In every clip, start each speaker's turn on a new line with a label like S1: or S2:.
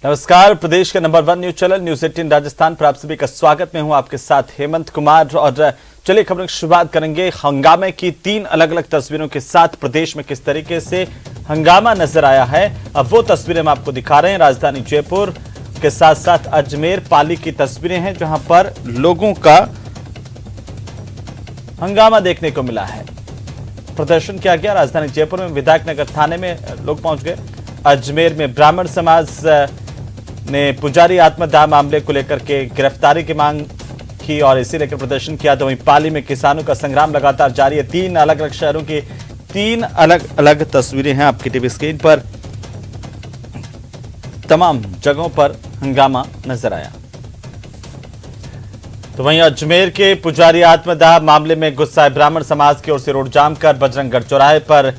S1: नमस्कार, प्रदेश के number 1 news channel news 18 Rajasthan पर आप सभी का स्वागत। मैं हूं आपके साथ हेमंत कुमार और चलिए खबरों की शुरुआत करेंगे हंगामे की 3 अलग अलग तस्वीरों के साथ। प्रदेश में किस तरीके से हंगामा नजर आया है, अब वो तस्वीरें हम आपको दिखा रहे हैं। राजधानी जयपुर के साथ साथ अजमेर पाली की तस्वीरें हैं जहां पर लोगों का हंगामा देखने को मिला है। प्रदर्शन किया गया। राजधानी जयपुर में विधायक नगर थाने में लोग पहुंच गए। अजमेर में ब्राह्मण समाज ने पुजारी आत्मदाह मामले को लेकर के गिरफ्तारी की मांग की और इसी लेकर प्रदर्शन किया। तो वहीं पाली में किसानों का संग्राम लगातार जारी है। 3 अलग अलग शहरों की 3 अलग अलग तस्वीरें हैं आपकी टीवी स्क्रीन पर। तमाम जगहों पर हंगामा नजर आया। तो वहीं अजमेर के पुजारी आत्मदाह मामले में गुस्साए ब्राह्मण समाज की ओर से रोड जाम कर बजरंगगढ़ चौराहे पर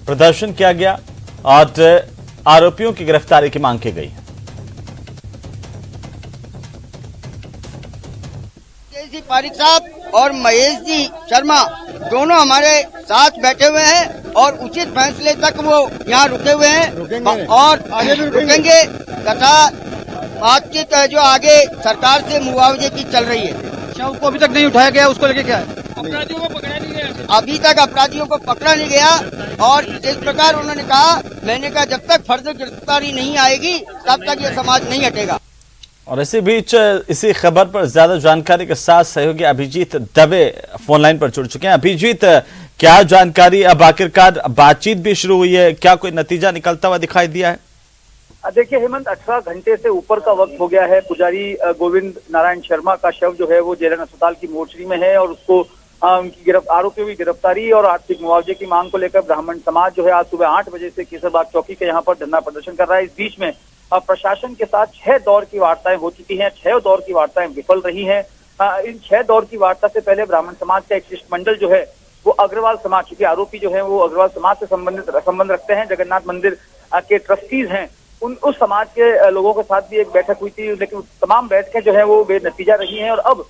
S1: प्रदर्शन किया गया और आरोपियों की गिरफ्तारी की मांग की गई।
S2: पारिक साहब और महेश जी शर्मा दोनों हमारे साथ बैठे हुए हैं और उचित फैसले तक वो यहाँ रुके हुए हैं और आगे भी रुकेंगे तथा बातचीत जो आगे सरकार से मुआवजे की चल रही है।
S3: शव को अभी तक नहीं उठाया गया, उसको लेके क्या है?
S2: अपराधियों को पकड़ा नहीं गया, अभी तक अपराधियों को पकड़ा नहीं गया। और जिस प्रकार उन्होंने कहा, मैंने कहा जब तक फर्ज गिरफ्तारी नहीं आएगी तब तक ये समाज नहीं हटेगा।
S1: और इसी बीच इसी खबर पर ज्यादा जानकारी के साथ सहयोगी अभिजीत दवे फोन लाइन पर जुड़ चुके हैं। अभिजीत, क्या जानकारी, अब आखिरकार बातचीत भी शुरू हुई है, क्या कोई नतीजा निकलता हुआ दिखाई दिया है?
S3: देखिए हेमंत, 18 घंटे से ऊपर का वक्त हो गया है। पुजारी गोविंद नारायण शर्मा का शव जो है वो जेलन अस्पताल की मोर्चरी में है और उसको उनकी आरोपियों की गिरफ्तारी और आर्थिक मुआवजे की मांग को लेकर ब्राह्मण समाज जो है आज सुबह 8 बजे से केसरबाग चौकी के यहाँ पर धरना प्रदर्शन कर रहा है। इस बीच में प्रशासन के साथ 6 दौर की वार्ताएं हो चुकी हैं। 6 दौर की वार्ताएं विफल रही हैं। इन 6 दौर की वार्ता से पहले ब्राह्मण समाज का एक शिष्टमंडल जो है वो अग्रवाल समाज, चूंकि आरोपी जो है वो अग्रवाल समाज से संबंध रखते हैं, जगन्नाथ मंदिर के ट्रस्टीज हैं, उस समाज के लोगों के साथ भी एक बैठक हुई थी, लेकिन तमाम बैठकें जो है वो बेनतीजा रही हैं। और अब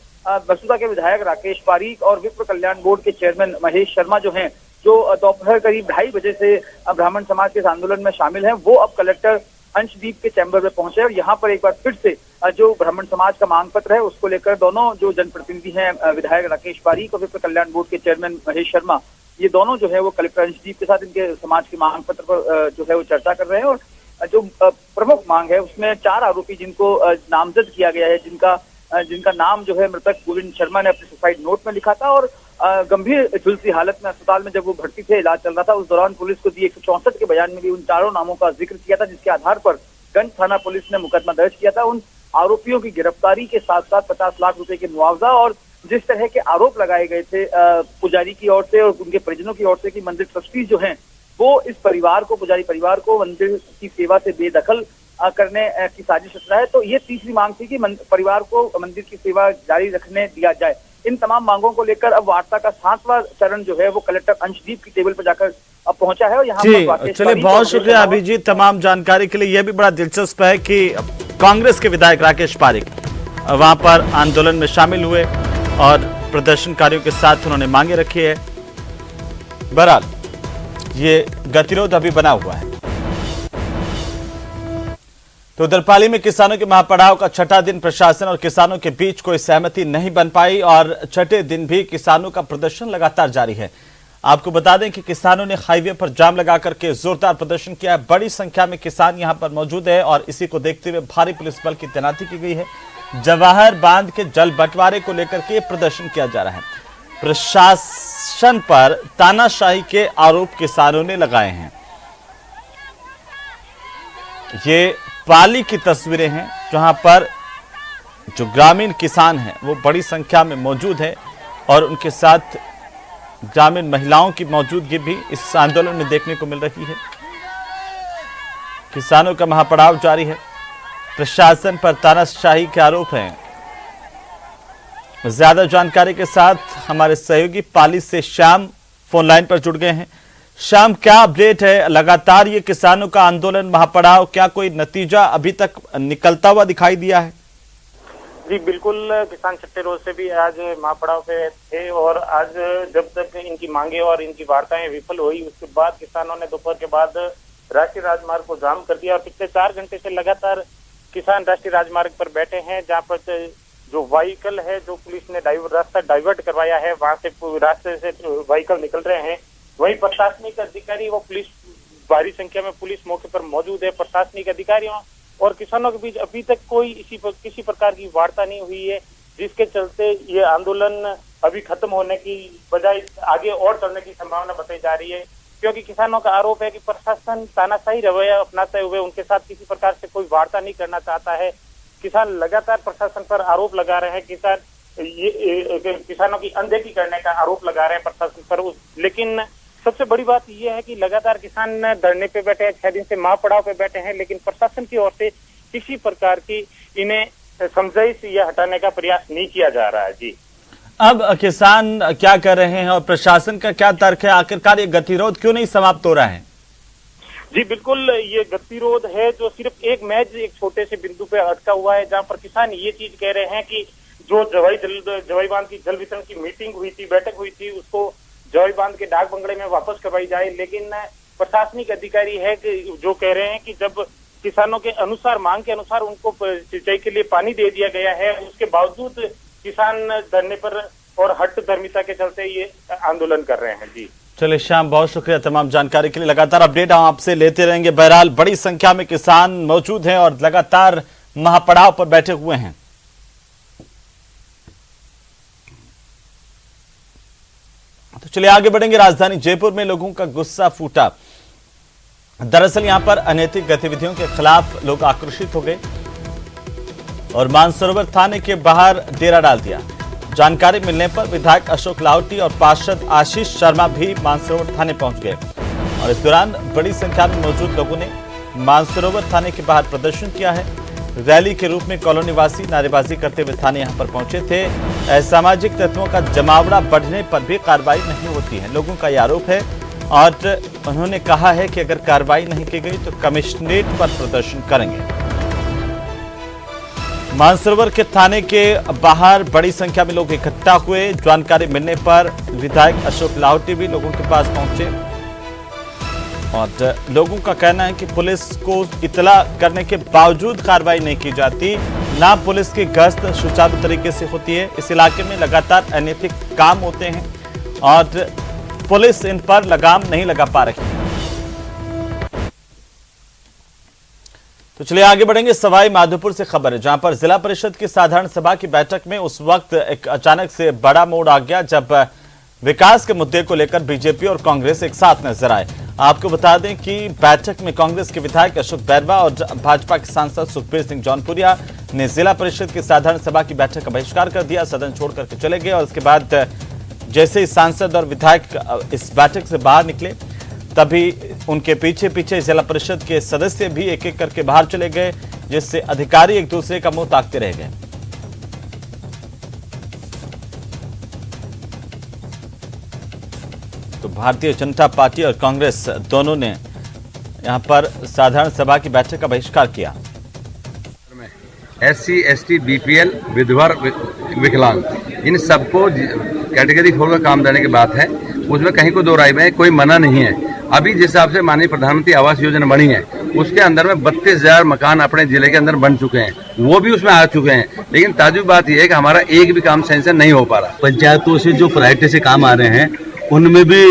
S3: बसुधा के विधायक राकेश पारीक और विप्र कल्याण बोर्ड के चेयरमैन महेश शर्मा जो हैं, जो दोपहर करीब 2:30 बजे से ब्राह्मण समाज के इस आंदोलन में शामिल हैं, वो अब कलेक्टर अंशदीप के चैम्बर में पहुंचे और यहाँ पर एक बार फिर से जो ब्राह्मण समाज का मांग पत्र है उसको लेकर दोनों जो जनप्रतिनिधि हैं, विधायक राकेश पारीक और विप्र कल्याण बोर्ड के चेयरमैन महेश शर्मा, ये दोनों जो है वो कलेक्टर अंशदीप के साथ इनके समाज के मांग पत्र पर जो है वो चर्चा कर रहे हैं। और जो प्रमुख मांग है उसमें 4 आरोपी जिनको नामजद किया गया है, जिनका नाम जो है मृतक गोविंद शर्मा ने अपने सुसाइड नोट में लिखा था और गंभीर झुलसी हालत में अस्पताल में जब वो भर्ती थे, इलाज चल रहा था, उस दौरान पुलिस को दी 164 के बयान में भी उन 4 नामों का जिक्र किया था, जिसके आधार पर गंज थाना पुलिस ने मुकदमा दर्ज किया था। उन आरोपियों की गिरफ्तारी के साथ साथ 50 लाख रुपए के मुआवजा और जिस तरह के आरोप लगाए गए थे पुजारी की ओर से और उनके परिजनों की ओर से कि मंदिर ट्रस्टीज जो हैं वो इस परिवार को, पुजारी परिवार को मंदिर की सेवा से बेदखल करने की साजिश रच रहा है। तो ये तीसरी मांग थी कि परिवार को मंदिर की सेवा जारी रखने दिया जाए। इन तमाम मांगों को लेकर अब वार्ता का 7वां चरण जो है वो कलेक्टर अंशदीप की टेबल पर जाकर अब पहुंचा है। और यहाँ पर
S1: चलिए, बहुत शुक्रिया अभिजीत तमाम जानकारी के लिए। यह भी बड़ा दिलचस्प है कि कांग्रेस के विधायक राकेश पारीक वहां पर आंदोलन में शामिल हुए और प्रदर्शनकारियों के साथ उन्होंने मांगे रखी है। बहरहाल ये गतिरोध अभी बना हुआ है। तो उधर पाली में किसानों के महापड़ाव का 6ठा दिन प्रशासन और किसानों के बीच कोई सहमति नहीं बन पाई और 6ठे दिन भी किसानों का प्रदर्शन लगातार जारी है। आपको बता दें कि किसानों ने हाईवे पर जाम लगाकर के जोरदार प्रदर्शन किया है। बड़ी संख्या में किसान यहां पर मौजूद है और इसी को देखते हुए भारी पुलिस बल की तैनाती की गई है। जवाहर बांध के जल बंटवारे को लेकर के प्रदर्शन किया जा रहा है। प्रशासन पर तानाशाही के आरोप किसानों ने लगाए हैं। ये पाली की तस्वीरें हैं जहां पर जो ग्रामीण किसान हैं वो बड़ी संख्या में मौजूद हैं और उनके साथ ग्रामीण महिलाओं की मौजूदगी भी इस आंदोलन में देखने को मिल रही है। किसानों का महापड़ाव जारी है। प्रशासन पर तानाशाही के आरोप हैं। ज्यादा जानकारी के साथ हमारे सहयोगी पाली से श्याम फोन लाइन पर जुड़ गए हैं। श्याम, क्या अपडेट है? लगातार ये किसानों का आंदोलन, महापड़ाव, क्या कोई नतीजा अभी तक निकलता हुआ दिखाई दिया है?
S4: जी बिल्कुल, किसान 6ठे रोज से भी आज महापड़ाव पे थे और आज जब तक इनकी मांगे और इनकी वार्ताएं विफल हुई उसके बाद किसानों ने दोपहर के बाद राष्ट्रीय राजमार्ग को जाम कर दिया और पिछले 4 घंटे से लगातार किसान राष्ट्रीय राजमार्ग पर बैठे हैं, जहां पर जो व्हीकल है, जो पुलिस ने रास्ता डाइवर्ट करवाया है, वहां से रास्ते से व्हीकल निकल रहे हैं। वहीं प्रशासनिक अधिकारी व पुलिस, भारी संख्या में पुलिस मौके पर मौजूद है। प्रशासनिक अधिकारियों और किसानों के बीच अभी तक कोई किसी प्रकार की वार्ता नहीं हुई है, जिसके चलते ये आंदोलन अभी खत्म होने की बजाय आगे और चलने की संभावना बताई जा रही है। क्योंकि किसानों का आरोप है कि प्रशासन तानाशाही रवैया अपनाते हुए उनके साथ किसी प्रकार से कोई वार्ता नहीं करना चाहता है। किसान लगातार प्रशासन पर आरोप लगा रहे हैं, किसानों की अनदेखी करने का आरोप लगा रहे हैं प्रशासन पर। लेकिन सबसे बड़ी बात यह है कि लगातार किसान धरने पे बैठे हैं, 6 दिन से महापड़ाव पे बैठे हैं, लेकिन प्रशासन की ओर से किसी प्रकार की इन्हें समझाइश या हटाने का प्रयास नहीं किया जा रहा है। जी,
S1: अब किसान क्या कर रहे हैं और प्रशासन का क्या तर्क है? आखिरकार ये गतिरोध क्यों नहीं समाप्त हो रहा है?
S4: जी बिल्कुल, ये गतिरोध है जो सिर्फ एक छोटे से बिंदु पे अटका हुआ है, जहां पर किसान ये चीज कह रहे हैं कि जो जवाई बांध की जल वितरण की मीटिंग हुई थी, बैठक हुई थी, उसको जवाई बांध के डाक बंगले में वापस करवाई जाए। लेकिन प्रशासनिक अधिकारी है कि जो कह रहे हैं कि जब किसानों के अनुसार, मांग के अनुसार उनको सिंचाई के लिए पानी दे दिया गया है, उसके बावजूद किसान धरने पर और हट धर्मिता के चलते ये आंदोलन कर रहे हैं। जी
S1: चलिए श्याम, बहुत शुक्रिया तमाम जानकारी के लिए। लगातार अपडेट हम आपसे लेते रहेंगे। बहरहाल बड़ी संख्या में किसान मौजूद हैं और लगातार महापड़ाव पर बैठे हुए हैं। तो चलिए आगे बढ़ेंगे। राजधानी जयपुर में लोगों का गुस्सा फूटा। दरअसल यहां पर अनैतिक गतिविधियों के खिलाफ लोग आक्रोशित हो गए और मानसरोवर थाने के बाहर डेरा डाल दिया। जानकारी मिलने पर विधायक अशोक लाहौटी और पार्षद आशीष शर्मा भी मानसरोवर थाने पहुंच गए और इस दौरान बड़ी संख्या में मौजूद लोगों ने मानसरोवर थाने के बाहर प्रदर्शन किया है। रैली के रूप में कॉलोनी वासी नारेबाजी करते हुए थाने यहां पर पहुंचे थे। असामाजिक तत्वों का जमावड़ा बढ़ने पर भी कार्रवाई नहीं होती है, लोगों का यह आरोप है और उन्होंने कहा है कि अगर कार्रवाई नहीं की गई तो कमिश्नरेट पर प्रदर्शन करेंगे। मानसरोवर के थाने के बाहर बड़ी संख्या में लोग इकट्ठा हुए। जानकारी मिलने पर विधायक अशोक लाहौटी भी लोगों के पास पहुंचे और लोगों का कहना है कि पुलिस को इतला करने के बावजूद कार्रवाई नहीं की जाती, ना पुलिस की गश्त सुचारू तरीके से होती है। इस इलाके में लगातार अनैतिक काम होते हैं और पुलिस इन पर लगाम नहीं लगा पा रही है। तो चलिए आगे बढ़ेंगे। सवाई माधोपुर से खबर है, जहां पर जिला परिषद की साधारण सभा की बैठक में उस वक्त एक अचानक से बड़ा मोड़ आ गया जब विकास के मुद्दे को लेकर बीजेपी और कांग्रेस एक साथ नजर आए। आपको बता दें कि बैठक में कांग्रेस के विधायक अशोक बैरवा और भाजपा के सांसद सुखबीर सिंह जौनपुरिया ने जिला परिषद की साधारण सभा की बैठक का बहिष्कार कर दिया, सदन छोड़ करके चले गए और उसके बाद जैसे ही सांसद और विधायक इस बैठक से बाहर निकले तभी उनके पीछे पीछे जिला परिषद के सदस्य भी एक एक करके बाहर चले गए, जिससे अधिकारी एक दूसरे का मुंह ताकते रह गए। तो भारतीय जनता पार्टी और कांग्रेस दोनों ने यहां पर साधारण सभा की बैठक का बहिष्कार किया।
S5: SC, ST, BPL, विधवा, विकलांग, इन सबको कैटेगरी 4 का काम देने की बात है, उसमें कहीं को दो राय में कोई मना नहीं है। अभी जिस हिसाब से माननीय प्रधानमंत्री आवास योजना बनी है उसके अंदर में 32,000 मकान अपने जिले के अंदर बन चुके हैं, वो भी उसमें आ चुके हैं। लेकिन ताजुब बात यह है कि हमारा एक भी काम सैंक्शन नहीं हो पा रहा।
S6: पंचायतों से जो प्रायोरिटी से काम आ रहे हैं उनमें भी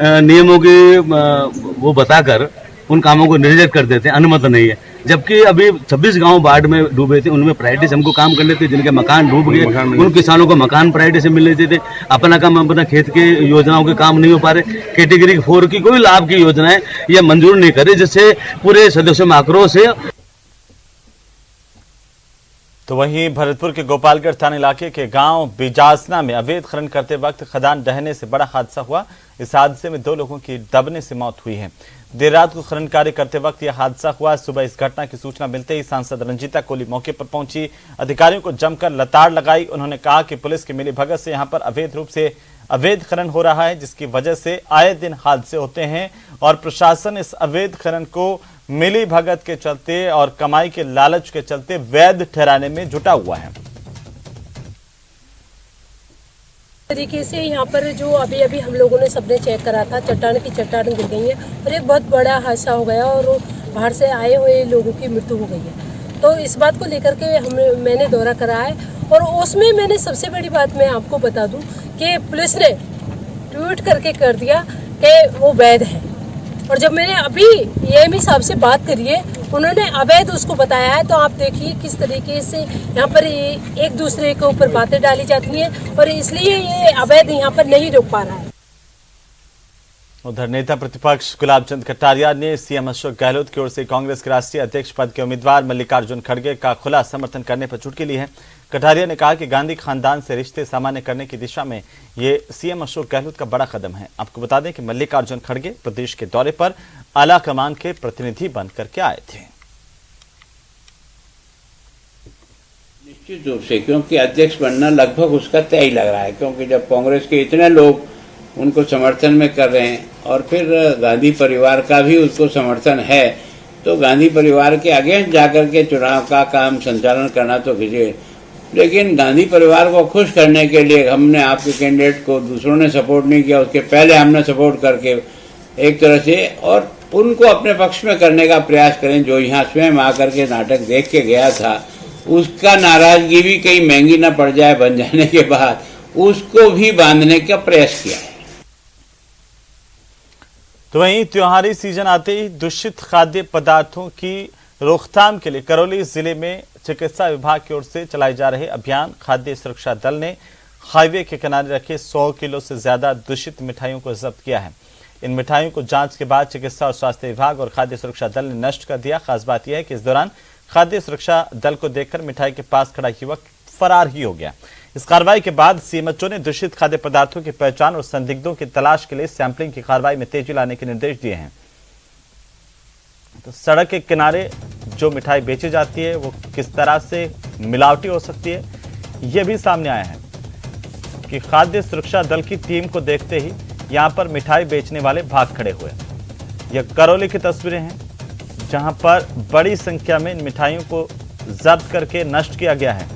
S6: नियमों के वो बताकर उन कामों को निर्धारित कर देते हैं, अनुमति नहीं है। जबकि अभी 26 गांव बाढ़ में डूबे थे, उनमें प्रायोरिटी से हमको काम कर लेते, जिनके मकान डूब गए उन किसानों को मकान प्रायोरिटी से मिल लेते थे। अपना काम, अपना खेत के योजनाओं के काम नहीं हो पा रहे। कैटेगरी 4 की कोई लाभ की योजनाएं यह मंजूर नहीं करे, जिससे पूरे सदस्यों में आक्रोश है।
S1: तो वहीं भरतपुर के गोपालगढ़ थाना इलाके के गांव बिजासना में अवैध खनन करते वक्त खदान ढहने से बड़ा हादसा हुआ। इस हादसे में 2 लोगों की दबने से मौत हुई है। देर रात को खनन कार्य करते वक्त यह हादसा हुआ। सुबह इस घटना की सूचना मिलते ही सांसद रंजीता कोहली मौके पर पहुंची, अधिकारियों को जमकर लताड़ लगाई। उन्होंने कहा कि पुलिस की मिलीभगत से यहां पर अवैध रूप से अवैध खनन हो रहा है, जिसकी वजह से आए दिन हादसे होते हैं और प्रशासन इस अवैध खनन को मिली भगत के चलते और कमाई के लालच के चलते वैध ठहराने में जुटा हुआ है।
S7: तरीके से यहाँ पर जो अभी हम लोगों ने सबने चेक करा था, चट्टान की चट्टान गिर गई है और एक बहुत बड़ा हादसा हो गया और बाहर से आए हुए लोगों की मृत्यु हो गई है। तो इस बात को लेकर के मैंने दौरा करा है और उसमें मैंने सबसे बड़ी बात मैं आपको बता दूं कि पुलिस ने ट्वीट करके कर दिया कि वो वैध है। और जब मैंने अभी एएमई साहब से बात करी है, उन्होंने अवैध उसको बताया है। तो आप देखिए किस तरीके से यहाँ पर एक दूसरे के ऊपर बातें डाली जाती हैं और इसलिए ये अवैध यहाँ पर नहीं रोक पा रहा है।
S1: उधर नेता प्रतिपक्ष गुलाब चंद कटारिया ने सीएम अशोक गहलोत की ओर से कांग्रेस के राष्ट्रीय अध्यक्ष पद के उम्मीदवार मल्लिकार्जुन खड़गे का खुला समर्थन करने पर चुटकी ली है। कटारिया ने कहा कि गांधी खानदान से रिश्ते सामान्य करने की दिशा में ये सीएम अशोक गहलोत का बड़ा कदम है। आपको बता दें कि मल्लिकार्जुन खड़गे प्रदेश के दौरे पर आला कमान के प्रतिनिधि बन करके आए थे।
S8: निश्चित रूप से, क्योंकि अध्यक्ष बनना लगभग उसका तय ही लग रहा है, क्योंकि जब कांग्रेस के इतने लोग उनको समर्थन में कर रहे हैं और फिर गांधी परिवार का भी उसको समर्थन है, तो गांधी परिवार के अगेंस्ट जाकर के चुनाव का काम संचालन करना तो कीजिए। लेकिन गांधी परिवार को खुश करने के लिए हमने आपके कैंडिडेट को, दूसरों ने सपोर्ट नहीं किया, उसके पहले हमने सपोर्ट करके एक तरह से और उनको अपने पक्ष में करने का प्रयास करें। जो यहाँ स्वयं आकर के नाटक देख के गया था, उसका नाराजगी भी कहीं महंगी न पड़ जाए बन जाने के बाद, उसको भी बांधने का प्रयास किया है।
S1: तो वहीं त्योहारी सीजन आते ही दूषित खाद्य पदार्थों की रोकथाम के लिए करौली जिले में चिकित्सा विभाग की ओर से चलाए जा रहे अभियान खाद्य सुरक्षा दल ने हाईवे के किनारे रखे 100 किलो से ज्यादा दूषित मिठाइयों को जब्त किया है। इन मिठाइयों को जांच के बाद चिकित्सा और स्वास्थ्य विभाग और खाद्य सुरक्षा दल ने नष्ट कर दिया। खास बात यह है कि इस दौरान खाद्य सुरक्षा दल को देखकर मिठाई के पास खड़ा युवक फरार ही हो गया। इस कार्रवाई के बाद सीएमएचओ ने दूषित खाद्य पदार्थों की पहचान और संदिग्धों की तलाश के लिए सैंपलिंग की कार्रवाई में तेजी लाने के निर्देश दिए हैं। तो सड़क के किनारे जो मिठाई बेची जाती है वो किस तरह से मिलावटी हो सकती है, यह भी सामने आया है कि खाद्य सुरक्षा दल की टीम को देखते ही यहां पर मिठाई बेचने वाले भाग खड़े हुए। यह करौली की तस्वीरें हैं जहां पर बड़ी संख्या में इन मिठाइयों को जब्त करके नष्ट किया गया है।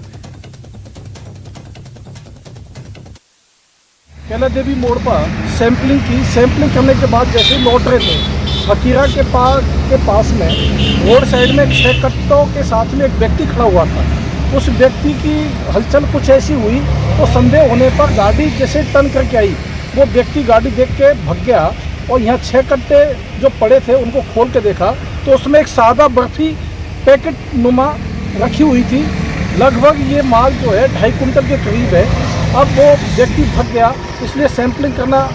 S9: कैला देवी मोड़ पर सैंपलिंग करने के बाद जैसे लौट रहे थे, फकीरा के पास में रोड साइड में 6 कट्टों के साथ में एक व्यक्ति खड़ा हुआ था। उस व्यक्ति की हलचल कुछ ऐसी हुई तो संदेह होने पर गाड़ी जैसे टर्न करके आई, वो व्यक्ति गाड़ी देख के भाग गया और यहाँ 6 कट्टे जो पड़े थे उनको खोल के देखा तो उसमें एक सादा बर्फी पैकेट नुमा रखी हुई थी। लगभग ये माल जो है 2.5 कुंटल के करीब है। अब वो व्यक्ति भाग गया, इसलिए सैंपलिंग करना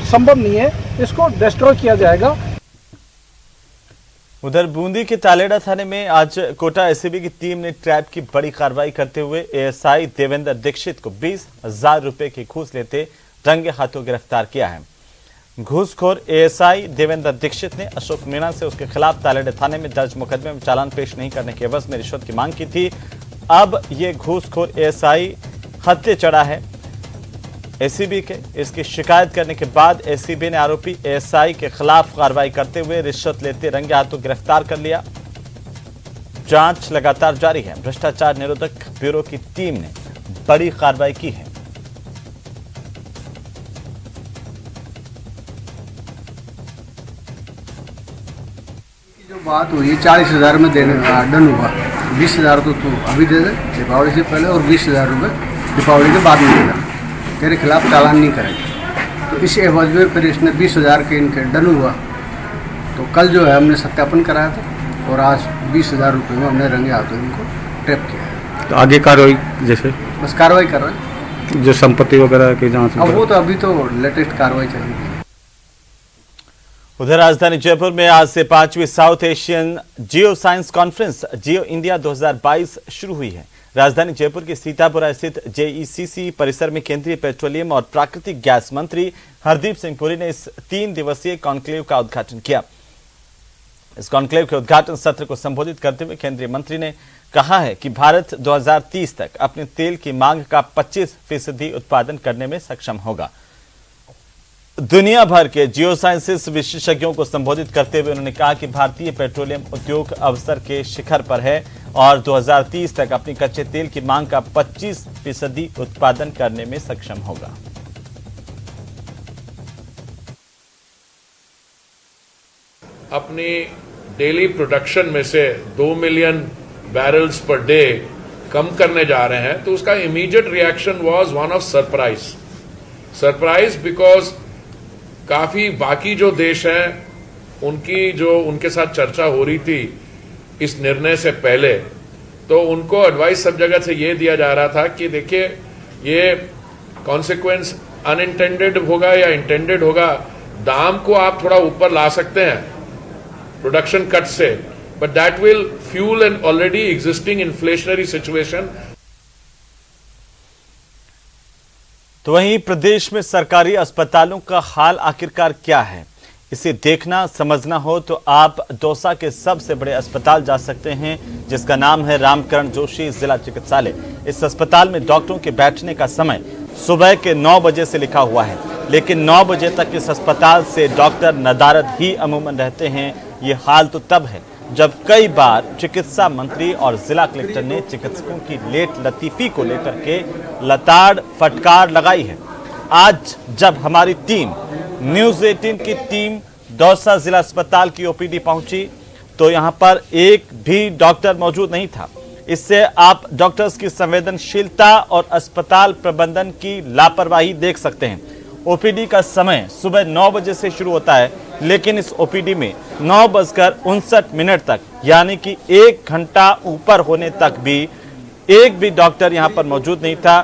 S9: संभव नहीं है, इसको डिस्ट्रॉय किया जाएगा।
S1: उधर बूंदी के तालेड़ा थाने में आज कोटा एसीबी की टीम ने ट्रैप की बड़ी कार्रवाई करते हुए एएसआई देवेंद्र दीक्षित को 20,000 रुपए की घूस लेते रंगे हाथों गिरफ्तार किया है। घूसखोर एएसआई देवेंद्र दीक्षित ने अशोक मीणा से उसके खिलाफ तालेड़ा थाने में दर्ज मुकदमे में चालान पेश नहीं करने के एवज में रिश्वत की मांग की थी। अब ये घूसखोर एएसआई हत्थे चढ़ा है एसीबी के। इसकी शिकायत करने के बाद एसीबी ने आरोपी एएसआई के खिलाफ कार्रवाई करते हुए रिश्वत लेते रंगे हाथों गिरफ्तार कर लिया। जांच लगातार जारी है। भ्रष्टाचार निरोधक ब्यूरो की टीम ने बड़ी कार्रवाई की है।
S10: जो बात हुई 40,000 में देने का डन हुआ, 20,000 तो तू अभी दे दे दीपावली से पहले और 20,000 रुपये दीपावली के बाद में देगा, तेरे खिलाफ चालान नहीं करेंगे। तो इस एवज में फिर इसने 20,000 के इनके डन हुआ। तो कल जो है हमने सत्यापन कराया था और आज 20,000 रुपये में हमने रंगे हाथों इनको ट्रैप किया।
S11: तो आगे कार्रवाई जैसे
S10: बस कार्रवाई कर रहे हैं,
S11: जो संपत्ति वगैरह की जांच,
S10: अब वो तो अभी तो लेटेस्ट कार्रवाई चलेगी।
S1: उधर राजधानी जयपुर में आज से 5वीं south Asian geo science conference geo India 2022 शुरू हुई है। राजधानी जयपुर के सीतापुरा स्थित जेईसीसी परिसर में केंद्रीय पेट्रोलियम और प्राकृतिक गैस मंत्री हरदीप सिंह पुरी ने इस 3 दिवसीय कॉन्क्लेव का उद्घाटन किया। इस कॉन्क्लेव के उद्घाटन सत्र को संबोधित करते हुए केंद्रीय मंत्री ने कहा है कि भारत 2030 तक अपने तेल की मांग का 25% उत्पादन करने में सक्षम होगा। दुनिया भर के जियो साइंसेस विशेषज्ञों को संबोधित करते हुए उन्होंने कहा कि भारतीय पेट्रोलियम उद्योग अवसर के शिखर पर है और 2030 तक अपनी कच्चे तेल की मांग का 25% उत्पादन करने में सक्षम होगा।
S12: अपने डेली प्रोडक्शन में से 2 मिलियन बैरल्स पर डे कम करने जा रहे हैं, तो उसका immediate reaction was one of surprise because काफी बाकी जो देश हैं उनकी जो उनके साथ चर्चा हो रही थी इस निर्णय से पहले, तो उनको एडवाइस सब जगह से ये दिया जा रहा था कि देखिए ये कॉन्सिक्वेंस अनइंटेंडेड होगा या इंटेंडेड होगा, दाम को आप थोड़ा ऊपर ला सकते हैं प्रोडक्शन कट से, but that will fuel an already existing inflationary situation.
S1: तो वहीं प्रदेश में सरकारी अस्पतालों का हाल आखिरकार क्या है, इसे देखना समझना हो तो आप दौसा के सबसे बड़े अस्पताल जा सकते हैं, जिसका नाम है रामकरण जोशी जिला चिकित्सालय। इस अस्पताल में डॉक्टरों के बैठने का समय सुबह के 9 बजे से लिखा हुआ है, लेकिन 9 बजे तक इस अस्पताल से डॉक्टर नदारद ही अमूमन रहते हैं। ये हाल तो तब है जब कई बार चिकित्सा मंत्री और जिला कलेक्टर ने चिकित्सकों की लेट लतीफी को लेकर के लताड़ फटकार लगाई है। आज जब हमारी टीम न्यूज़ 18 की टीम दौसा जिला अस्पताल की ओपीडी पहुंची तो यहां पर एक भी डॉक्टर मौजूद नहीं था। इससे आप डॉक्टर्स की संवेदनशीलता और अस्पताल प्रबंधन की लापरवाही देख सकते हैं। ओपीडी का समय सुबह 9 बजे से शुरू होता है, लेकिन इस ओपीडी में 9:59 तक यानी कि 1 घंटा ऊपर होने तक भी एक भी डॉक्टर यहां पर मौजूद नहीं था।